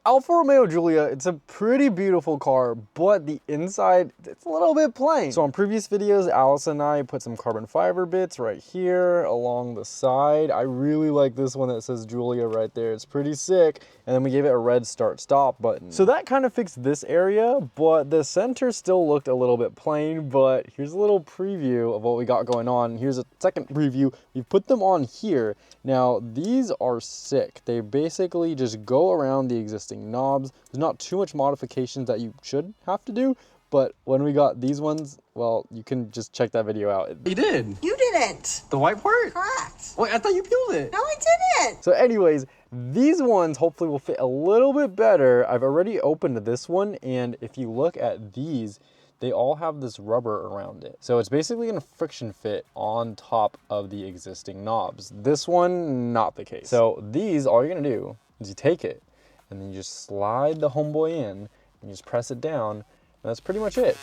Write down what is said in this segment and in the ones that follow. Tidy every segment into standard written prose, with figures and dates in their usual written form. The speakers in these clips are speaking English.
Alfa Romeo Giulia, it's a pretty beautiful car, but the inside, it's a little bit plain. So on previous videos, Alice and I put some carbon fiber bits right here along the side. I really like this one that says Giulia right there. It's pretty sick. And then we gave it a red start stop button. So that kind of fixed this area, but the center still looked a little bit plain. But here's a little preview of what we got going on. Here's a second preview. We put them on here. Now these are sick. They basically just go around the existing knobs. There's not too much modifications that you should have to do, but when we got these ones, well, you can just check that video out. You did. You didn't. The white part? Correct. Wait, I thought you peeled it. No, I didn't. So anyways, these ones hopefully will fit a little bit better. I've already opened this one, and if you look at these, they all have this rubber around it. So it's basically gonna friction fit on top of the existing knobs. This one, not the case. So these, all you're gonna do is you take it, and then you just slide the homeboy in, and you just press it down, and that's pretty much it.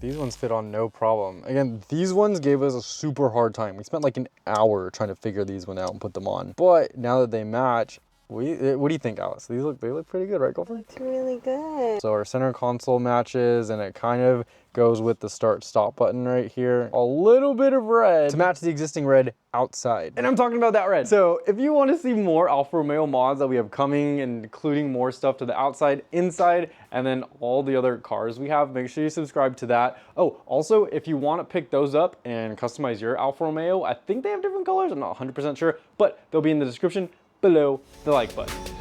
These ones fit on no problem. Again, these ones gave us a super hard time. We spent like an hour trying to figure these one out and put them on. But now that they match, what do you think, Alice? They look pretty good, right, girlfriend? It's really good. So our center console matches, and it kind of goes with the start stop button right here. A little bit of red to match the existing red outside. And I'm talking about that red. So if you want to see more Alfa Romeo mods that we have coming, including more stuff to the outside, inside, and then all the other cars we have, make sure you subscribe to that. Oh, also, if you want to pick those up and customize your Alfa Romeo, I think they have different colors. I'm not 100% sure, but they'll be in the description below the like button.